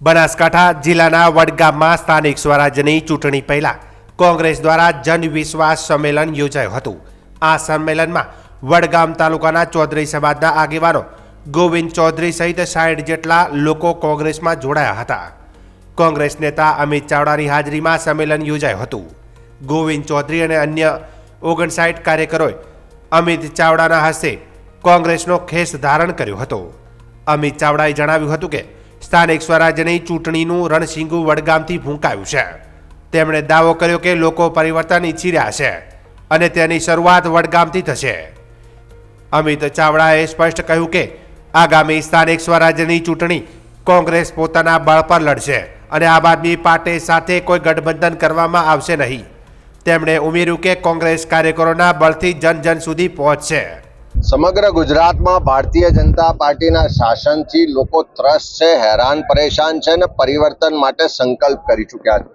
બનાસકાંઠા જિલ્લાના વડગામમાં સ્થાનિક સ્વરાજ્યની ચૂંટણી પહેલા કોંગ્રેસ દ્વારા જનવિશ્વાસ સંમેલન યોજાયું હતું। આ સંમેલનમાં વડગામ તાલુકાના ચૌધરી સમાજના આગેવાનો ગોવિંદ ચૌધરી સહિત 60 જેટલા લોકો કોંગ્રેસમાં જોડાયા હતા। કોંગ્રેસ નેતા અમિત ચાવડાની હાજરીમાં સંમેલન યોજાયું હતું। ગોવિંદ ચૌધરી અને અન્ય 59 કાર્યકરોએ અમિત ચાવડાના હસ્તે કોંગ્રેસનો ખેસ ધારણ કર્યો હતો। અમિત ચાવડાએ જણાવ્યું હતું કે સ્થાનિક સ્વરાજ્યની ચૂંટણીનું રણશીંગું વડગામથી ફૂંકાયું છે। તેમણે દાવો કર્યો કે લોકો પરિવર્તન ઈચ્છી રહ્યા છે અને તેની શરૂઆત વડગામથી થશે। અમિત ચાવડાએ સ્પષ્ટ કહ્યું કે આગામી સ્થાનિક સ્વરાજ્યની ચૂંટણી કોંગ્રેસ પોતાના બળ પર લડશે અને આમ આદમી પાર્ટી સાથે કોઈ ગઠબંધન કરવામાં આવશે નહીં। તેમણે ઉમેર્યું કે કોંગ્રેસ કાર્યકરોના બળથી જન જન સુધી પહોંચશે। સમગ્ર ગુજરાતમાં ભારતીય જનતા પાર્ટીના શાસનથી લોકો ત્રસ્ત છે, હેરાન પરેશાન છે અને પરિવર્તન માટે સંકલ્પ કરી ચૂક્યા છે।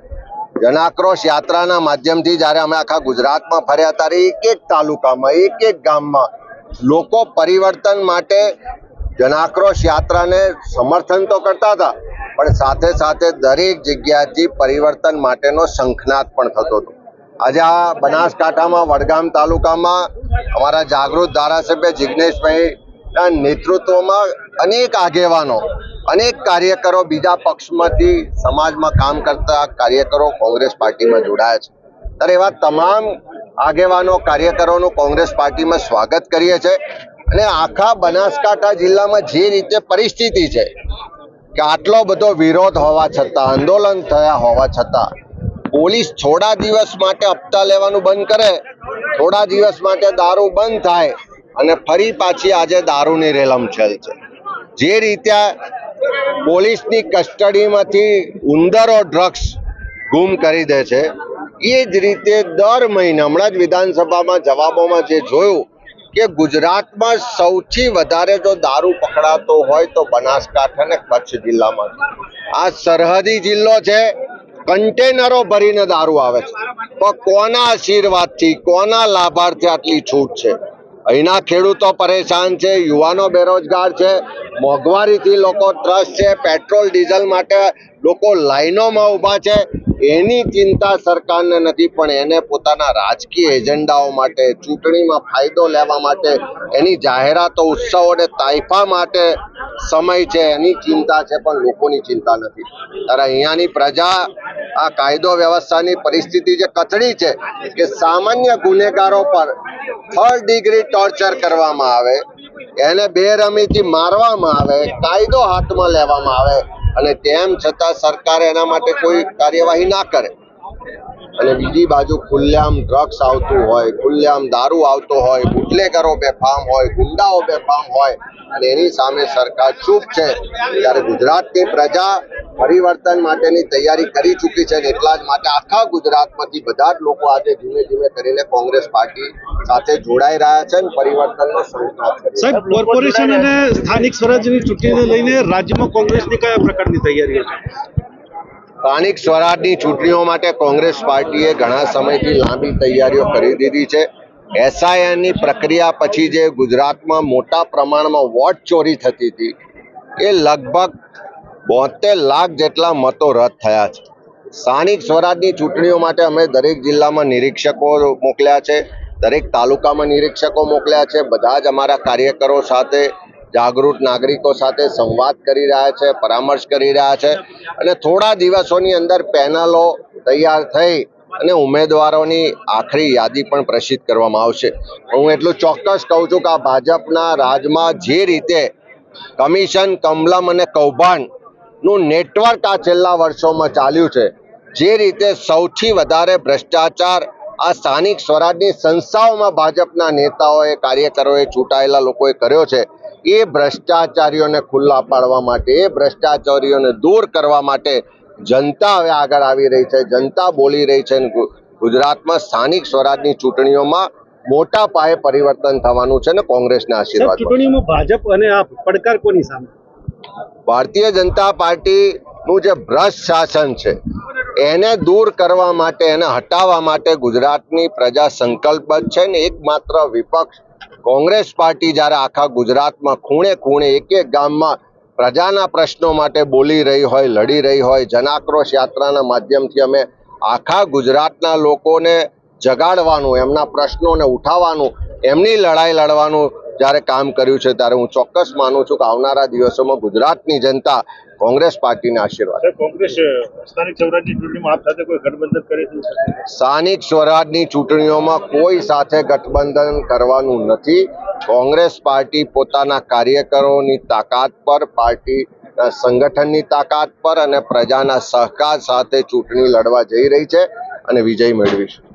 જનાક્રોશ યાત્રાના માધ્યમથી જ્યારે અમે આખા ગુજરાતમાં ફર્યા ત્યારે એક તાલુકામાં એક ગામમાં લોકો પરિવર્તન માટે જનાક્રોશ યાત્રાને સમર્થન તો કરતા હતા, પણ સાથે સાથે દરેક જગ્યાએથી પરિવર્તન માટેનો શંખનાદ પણ થતો હતો। આજે આ બનાસકાંઠામાં વડગામ તાલુકામાં અમારા જાગૃત ધારાસભ્ય જિગ્નેશભાઈના નેતૃત્વમાં અનેક આગેવાનો, અનેક કાર્યકરો, બીજા પક્ષમાંથી સમાજમાં કામ કરતા કાર્યકરો કોંગ્રેસ પાર્ટીમાં જોડાયા છે। ત્યારે એવા તમામ આગેવાનો, કાર્યકરોનું કોંગ્રેસ પાર્ટીમાં સ્વાગત કરીએ છીએ। અને આખા બનાસકાંઠા જિલ્લામાં જે રીતે પરિસ્થિતિ છે કે આટલો બધો વિરોધ હોવા છતાં, આંદોલન થયા હોવા છતાં પોલીસ થોડા દિવસ માટે હપ્તા લેવાનું બંધ કરે, થોડા દિવસ માટે દારૂ બંધ થાય અને ફરી પાછી આજે દારૂની રેલમછેલ છે। જે રીતે પોલીસની કસ્ટડીમાંથી ઉંદરો ડ્રગ્સ ગુમ કરી દે છે, એ જ રીતે દર મહિને હમણાં જ વિધાનસભામાં જવાબોમાં જે જોયું કે ગુજરાતમાં સૌથી વધારે જો દારૂ પકડાતો હોય તો બનાસકાંઠા અને કચ્છ જિલ્લામાં। આ સરહદી જિલ્લો છે, કન્ટેનરો ભરીને દારૂ આવે છે, પણ કોના આશીર્વાદથી, કોના લાભાર્થી આટલી છૂટ છે? અહીંના ખેડૂતો પરેશાન છે, યુવાનો બેરોજગાર છે, મોંઘવારીથી લોકો ત્રસ્ત છે, પેટ્રોલ ડીઝલ માટે લોકો લાઈનોમાં ઊભા છે। એની ચિંતા સરકારને નથી, પણ એને પોતાના રાજકીય એજન્ડાઓ માટે, ચૂંટણીમાં ફાયદો લેવા માટે, એની જાહેરાતો, ઉત્સવો અને તાઇફા માટે સમય છે, એની ચિંતા છે, પણ લોકોની ચિંતા નથી। ત્યારે અહીંયાની પ્રજા આ કાયદો વ્યવસ્થાની પરિસ્થિતિ જે કથળી છે કે સામાન્ય ગુનેગારો પર 3rd ડિગ્રી ટોર્ચર કરવામાં આવે, એને બેરમીથી મારવામાં આવે, કાયદો હાથમાં લેવામાં આવે અને તેમ છતાં સરકાર એના માટે કોઈ કાર્યવાહી ના કરે। અને બીજી બાજુ ખુલ્લેઆમ ડ્રગ્સ આવતું હોય, ખુલ્લેઆમ દારૂ આવતો હોય, બુટલેગરો બેફામ હોય, ગુંડાઓ બેફામ હોય અને એની સામે સરકાર ચૂપ છે। ત્યારે ગુજરાતની પ્રજા પરિવર્તન માટેની તૈયારી કરી ચૂકી છે અને એટલા જ માટે આખા ગુજરાતમાંથી બધા જ લોકો આજે ધીમે ધીમે કરીને કોંગ્રેસ પાર્ટી સાથે જોડાઈ રહ્યા છે અને પરિવર્તનનો સંકલ્પ કરી રહ્યા છે। સાહેબ, કોર્પોરેશન અને સ્થાનિક સ્વરાજ્યની ચૂંટણીને લઈને રાજ્યમાં કોંગ્રેસની કયા પ્રકારની તૈયારીઓ છે? સ્થાનિક સ્વરાજની ચૂંટણીઓ માટે કોંગ્રેસ પાર્ટીએ ઘણા સમયથી લાંબી તૈયારીઓ કરી દીધી છે। SINની પ્રક્રિયા પછી જે ગુજરાતમાં મોટા પ્રમાણમાં વોટ ચોરી થતી હતી, એ લગભગ 72 લાખ જેટલા મતો રદ થયા છે। સ્થાનિક સ્વરાજની ચૂંટણીઓ માટે અમે દરેક જિલ્લામાં નિરીક્ષકો મોકલ્યા છે, દરેક તાલુકામાં નિરીક્ષકો મોકલ્યા છે। બધા જ અમારા કાર્યકરો સાથે, જાગૃત નાગરિકો સાથે સંવાદ કરી રહ્યા છે, પરામર્શ કરી રહ્યા છે અને થોડા દિવસોની અંદર પેનલો તૈયાર થઈ અને ઉમેદવારોની આખરી યાદી પણ પ્રસિદ્ધ કરવામાં આવશે। હું એટલું ચોક્કસ કહું છું કે આ ભાજપના રાજમાં જે રીતે કમિશન, કમલમ અને કૌભાંડનું નેટવર્ક આ છેલ્લા વર્ષોમાં ચાલ્યું છે, જે રીતે સૌથી વધારે ભ્રષ્ટાચાર આ સ્થાનિક સ્વરાજની સંસ્થાઓમાં ભાજપના નેતાઓએ, કાર્યકરોએ, ચૂંટાયેલા લોકોએ કર્યો છે, એ ભ્રષ્ટાચારીઓને ખુલ્લા પાડવા માટે, એ ભ્રષ્ટાચારીઓને દૂર કરવા માટે જનતા હવે આગળ આવી રહી છે, જનતા બોલી રહી છે અને ગુજરાતમાં સ્થાનિક સ્વરાજની ચૂંટણીઓમાં મોટા પાયે પરિવર્તન થવાનું છે અને કોંગ્રેસના આશીર્વાદ। ચૂંટણીમાં ભાજપ અને આ પડકાર કોની સામે? ભારતીય જનતા પાર્ટીનું જે ભ્રષ્ટ શાસન છે એને દૂર કરવા માટે, એને હટાવવા માટે ગુજરાતની પ્રજા સંકલ્પબદ્ધ છે ને એકમાત્ર વિપક્ષ કોંગ્રેસ પાર્ટી જ્યારે આખા ગુજરાતમાં ખૂણે ખૂણે એક ગામમાં પ્રજાના પ્રશ્નો માટે બોલી રહી હોય, લડી રહી હોય, જનાક્રોશ યાત્રાના માધ્યમથી અમે આખા ગુજરાતના લોકોને જગાડવાનું, એમના પ્રશ્નોને ઉઠાવવાનું, એમની લડાઈ લડવાનું જ્યારે કામ કર્યું છે, ત્યારે હું ચોક્કસ માનું છું કે આવનારા દિવસોમાં ગુજરાતની જનતા કોંગ્રેસ પાર્ટીને આશીર્વાદ. કોંગ્રેસ સ્થાનિક સ્વરાજની ચૂંટણીમાં આપ સાથે કોઈ ગઠબંધન કરે છે? સ્થાનિક સ્વરાજની ચૂંટણીઓમાં કોઈ સાથે ગઠબંધન કરવાનું નથી. કોંગ્રેસ પાર્ટી પોતાના કાર્યકરોની તાકાત પર, પાર્ટી સંગઠનની તાકાત પર અને પ્રજાના સહકાર સાથે ચૂંટણી લડવા જઈ રહી છે અને વિજય મેળવીશું.